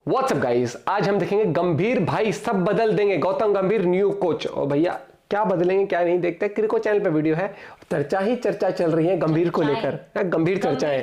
WhatsApp guys, आज हम देखेंगे गंभीर भाई सब बदल देंगे, गौतम गंभीर न्यू कोच। और भैया क्या बदलेंगे क्या नहीं देखते, क्रिको चैनल पे वीडियो है, चर्चा ही चर्चा चल रही है गंभीर को लेकर, गंभीर चर्चाएं।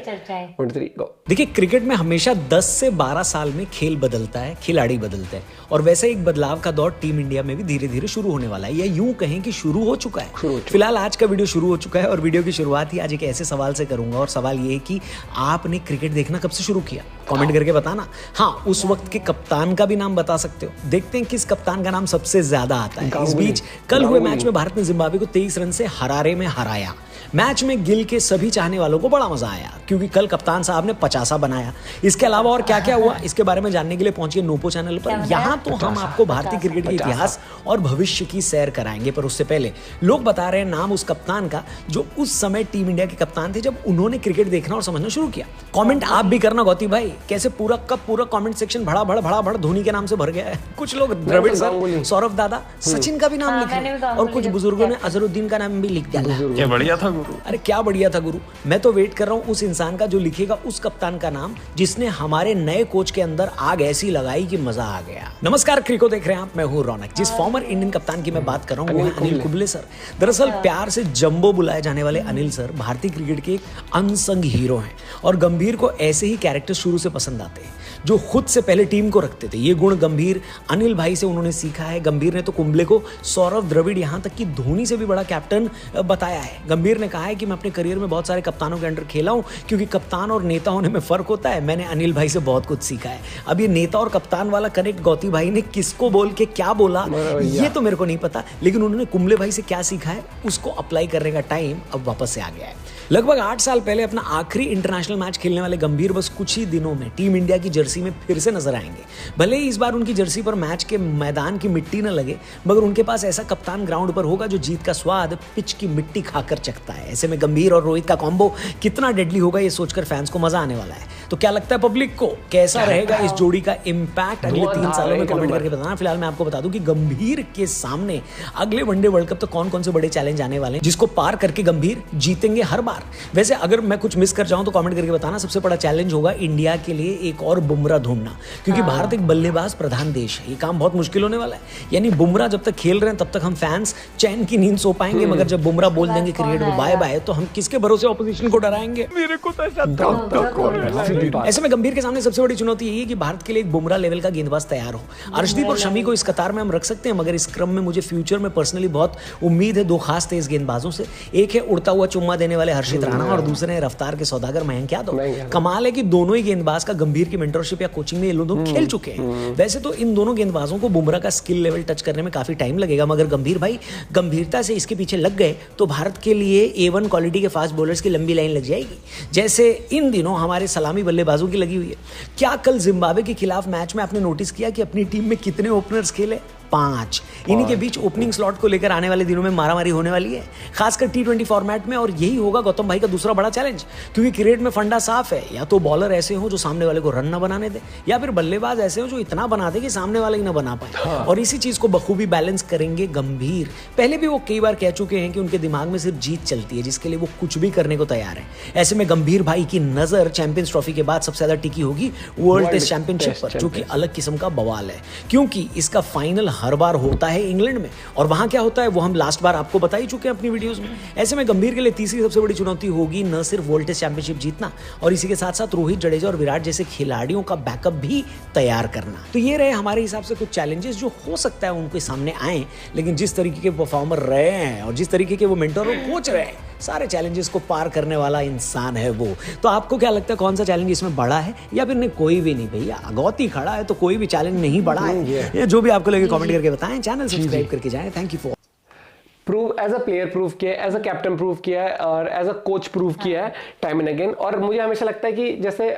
देखिए, क्रिकेट में हमेशा 10 से 12 साल में खेल बदलता है, खिलाड़ी बदलते हैं और वैसे एक बदलाव का दौर टीम इंडिया में भी धीरे धीरे शुरू होने वाला है, या यूं कहें कि शुरू हो चुका है। फिलहाल आज का वीडियो शुरू हो चुका है और वीडियो की शुरुआत ही आज एक ऐसे सवाल से करूंगा, और सवाल ये है कि आपने क्रिकेट देखना कब से शुरू किया? कमेंट करके बताना। हाँ, उस वक्त के कप्तान का भी नाम बता सकते हो। देखते हैं किस कप्तान का नाम सबसे ज्यादा आता है। इस बीच कल हुए मैच में भारत ने जिम्बाब्वे को 23 रन से हरारे में हराया। मैच में गिल के सभी चाहने वालों को बड़ा मजा आया क्योंकि कल कप्तान साहब ने 50 बनाया। इसके अलावा और क्या क्या हुआ, इसके बारे में जानने के लिए पहुंचिए नोपो चैनल पर। यहाँ तो हम आपको भारतीय क्रिकेट के इतिहास और भविष्य की सैर कराएंगे, पर उससे पहले लोग बता रहे हैं नाम उस कप्तान का जो उस समय टीम इंडिया के कप्तान थे जब उन्होंने क्रिकेट देखना और समझना शुरू किया। कमेंट आप भी करना गौती भाई, कैसे पूरा कमेंट सेक्शन भड़ा भड़ धोनी के नाम से भर गया है। कुछ लोग द्रविड़ सर, सौरभ दादा, सचिन का भी नाम लिखा और कुछ बुजुर्गों ने अजरुद्दीन का नाम भी लिख दिया। बढ़िया था गुरु। अरे क्या बढ़िया था गुरु। मैं तो वेट कर रहा हूँ उस इंसान का जो लिखेगा उस कप्तान का नाम जिसने हमारे नए कोच के अंदर आग ऐसी लगाई कि मजा आ गया। नमस्कार, क्रिको देख रहे हैं आप, मैं हूँ रौनक। जिस फॉर्मर इंडियन कप्तान की मैं बात कर रहा हूँ वो है अनिल कुंबले सर। दरअसल प्यार से जंबो बुलाए जाने वाले अनिल सर भारतीय क्रिकेट के एक अनसंग हीरो हैं और गंभीर को ऐसे ही कैरेक्टर शुरू से पसंद आते हैं जो खुद से पहले टीम को रखते थे। ये गुण गंभीर अनिल भाई से उन्होंने सीखा है। गंभीर ने तो कुंबले को सौरभ द्रविड़ यहाँ तक कि धोनी से भी बड़ा कैप्टन बताया है। गंभीर ने कहा है कि मैं अपने करियर में बहुत सारे कप्तानों के अंडर खेला हूँ क्योंकि कप्तान और नेता होने में फर्क होता है। मैंने अनिल भाई से बहुत कुछ सीखा है। अब ये नेता और कप्तान वाला कनेक्ट गौती भाई ने किसको बोल के क्या बोला ये तो मेरे को नहीं पता, लेकिन उन्होंने कुंबले भाई से क्या सीखा है उसको अप्लाई करने का टाइम अब वापस से आ गया है। लगभग 8 साल पहले अपना आखिरी इंटरनेशनल मैच खेलने वाले गंभीर बस कुछ ही दिनों में टीम इंडिया की जर्सी में फिर से नजर आएंगे। भले ही इस बार उनकी जर्सी पर मैच के मैदान की मिट्टी न लगे, मगर उनके पास ऐसा कप्तान ग्राउंड पर होगा जो जीत का स्वाद पिच की मिट्टी खाकर चखता है। ऐसे में गंभीर और रोहित का कॉम्बो कितना डेडली होगा ये सोचकर फैंस को मजा आने वाला है। तो क्या लगता है पब्लिक को, कैसा रहेगा इस जोड़ी का इम्पैक्ट अगले 3 सालों में? कमेंट करके बताना। फिलहाल मैं आपको बता दूं कि गंभीर के सामने अगले वनडे वर्ल्ड कप तो कौन कौन से बड़े चैलेंज आने वाले हैं जिसको पार करके गंभीर जीतेंगे हर बार। वैसे अगर मैं कुछ मिस कर जाऊं तो कमेंट करके बताना। सबसे बड़ा चैलेंज होगा इंडिया के लिए एक और बुमराह ढूंढना, क्योंकि भारत एक बल्लेबाज प्रधान देश है। ये काम बहुत मुश्किल होने वाला है। यानी बुमराह जब तक खेल रहे हैं तब तक हम फैंस चैन की नींद सो पाएंगे, मगर जब बुमराह बोल देंगे क्रिकेट को बाय बाय तो हम किसके भरोसे ऑपोजिशन को डराएंगे? मेरे को तो ऐसे में गंभीर के सामने सबसे बड़ी चुनौती यही है कि भारत के लिए एक बुमराह लेवल का गेंदबाज तैयार हो। अर्शदीप और शमी को इस कतार में हम रख सकते हैं, मगर इस क्रम में मुझे फ्यूचर में पर्सनली बहुत उम्मीद है 2 खास तेज गेंदबाजों से। एक है उड़ता हुआ चुम्मा देने वाले हर्षित राणा और दूसरे रफ्तार के सौदागर मयंक यादव। कमाल है कि दोनों ही गेंदबाज का गंभीर की मेंटरशिप या कोचिंग में ये लोग खेल चुके हैं। वैसे तो इन दोनों गेंदबाजों को बुमराह का स्किल लेवल टच करने में काफी टाइम लगेगा, मगर गंभीर भाई गंभीरता से इसके पीछे लग गए तो भारत के लिए A1 क्वालिटी के फास्ट बॉलर्स की लंबी लाइन लग जाएगी, जैसे इन दिनों हमारे सलामी बल्लेबाजों की लगी हुई है। क्या कल जिम्बाब्वे के खिलाफ मैच में आपने नोटिस किया कि अपनी टीम में कितने ओपनर्स खेले? 5। इन्हीं के बीच ओपनिंग स्लॉट को लेकर आने वाले दिनों में मारामारी होने वाली है, खासकर T20 फॉर्मेट में। और यही होगा गौतम भाई का दूसरा बड़ा चैलेंज, क्योंकि क्रिकेट में फंडा साफ है, या तो बॉलर ऐसे हो जो सामने वाले को रन न बनाने दे, या फिर बल्लेबाज ऐसे हो जो इतना बना दे कि सामने वाले ही ना बना पाए। और इसी चीज को बखूबी बैलेंस करेंगे गंभीर। पहले भी वो कई बार कह चुके हैं कि उनके दिमाग में सिर्फ जीत चलती है, जिसके लिए वो कुछ भी करने को तैयार है। ऐसे में गंभीर भाई की नजर चैंपियंस ट्रॉफी के बाद सबसे ज्यादा टिकी होगी वर्ल्ड टेस्ट चैंपियनशिप पर, जो कि अलग किस्म का बवाल है, क्योंकि इसका फाइनल हर बार होता है इंग्लैंड में। और वहां क्या होता है वो हम लास्ट बार आपको बता ही चुके हैं अपनी वीडियोस में। ऐसे में गंभीर के लिए तीसरी सबसे बड़ी चुनौती होगी न सिर्फ वर्ल्ड टेस्ट चैंपियनशिप जीतना, और इसी के साथ साथ रोहित जडेजा और विराट जैसे खिलाड़ियों का बैकअप भी तैयार करना। तो ये रहे हमारे हिसाब से कुछ चैलेंजेस जो हो सकता है उनके सामने आए, लेकिन जिस तरीके के परफॉर्मर रहे हैं और जिस तरीके के वो मेंटर और कोच रहे हैं, सारे चैलेंजेस को पार करने वाला इंसान है वो। तो आपको क्या लगता है कौन सा चैलेंज इसमें बड़ा है, या फिर नहीं? कोई भी नहीं भैया, गौती खड़ा है तो कोई भी चैलेंज नहीं बड़ा है। जो भी आपको लगे कमेंट करके बताएं, चैनल सब्सक्राइब करके जाएं। Thank you for prove as a player prove किया है, एज अ कैप्टन प्रूव किया है और एज अ कोच प्रूव किया है टाइम एंड अगेन। और मुझे हमेशा लगता है कि जैसे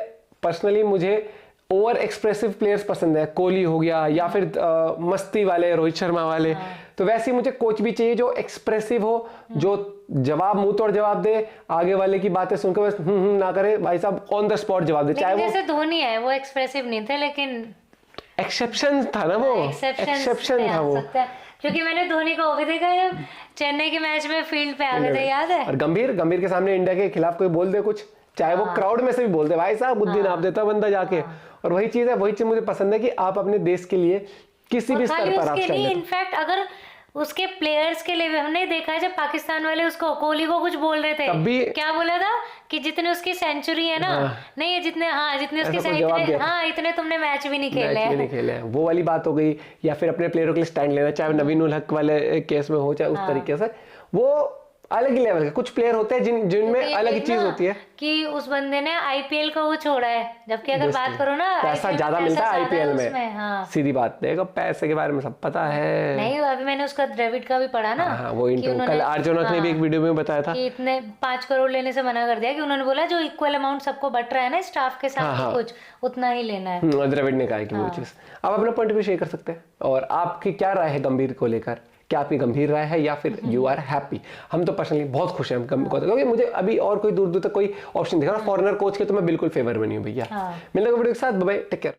पर्सनली मुझे ओवर एक्सप्रेसिव प्लेयर्स पसंद है, कोहली हो गया या फिर मस्ती वाले रोहित शर्मा वाले। तो वैसे ही मुझे कोच भी चाहिए जो एक्सप्रेसिव हो, जो जवाब मुंह तोड़ जवाब दे, आगे वाले की बातें सुनकर बस ना करे, भाई साहब ऑन द स्पॉट जवाब दे। चाहे जैसे धोनी है वो एक्सप्रेसिव नहीं थे, लेकिन एक्सेप्शन था ना, वो एक्सेप्शन था वो। क्योंकि मैंने धोनी को भी देखा है जब चेन्नई के मैच में फील्ड पे आ गए थे, याद है? और गंभीर के सामने इंडिया के खिलाफ कोई बोल दे कुछ, चाहे वो क्राउड में से भी बोलते, भाई साहब बुद्धि नाप देता बंदा जाके। और वही चीज मुझे पसंद है कि आप अपने देश के लिए किसी भी स्तर पर आप स्टैंड। इनफैक्ट अगर उसके प्लेयर्स के लिए भी हमने देखा है, जब पाकिस्तान वाले उसको कोहली को कुछ बोल रहे थे, तभी क्या बोला था कि जितने उसकी सेंचुरी है ना, नहीं है जितने जितने उसके इतने तुमने मैच भी नहीं खेले हैं। वो वाली बात हो गई। या फिर अपने प्लेयरों के लिए स्टैंड लेना, चाहे नवीन उल हक वाले केस में हो, चाहे उस तरीके से, वो अलग ही लेवल के कुछ प्लेयर होते हैं जिनमें अलग ही चीज होती है कि उस बंदे ने आईपीएल का वो छोड़ा है, जबकि अगर बात करो ना पैसा ज्यादा मिलता है आईपीएल में। सीधी बात देखो, पैसे के बारे में सब पता है। नहीं, अभी मैंने उसका द्रविड़ का भी पढ़ा ना। वो कल अर्जुनक ने भी एक वीडियो में बताया था कि इतने 5 करोड़ लेने से मना कर दिया, कि उन्होंने बोला जो इक्वल अमाउंट सबको बट रहा है ना स्टाफ के साथ, कुछ उतना ही लेना है। द्रविड़ ने कहा कि वो चीज आप अपना पॉइंट भी शेयर कर सकते हैं। और आपकी क्या राय है गंभीर को लेकर? क्या आपकी गंभीर राय है या फिर यू आर हैप्पी? हम तो पर्सनली बहुत खुश हैं क्योंकि मुझे अभी और कोई दूर दूर तक कोई ऑप्शन दिखा, फॉरेनर कोच के तो मैं बिल्कुल फेवर में नहीं हूँ भैया। मिलते हैं वीडियो के साथ, बाय बाय, टेक केयर।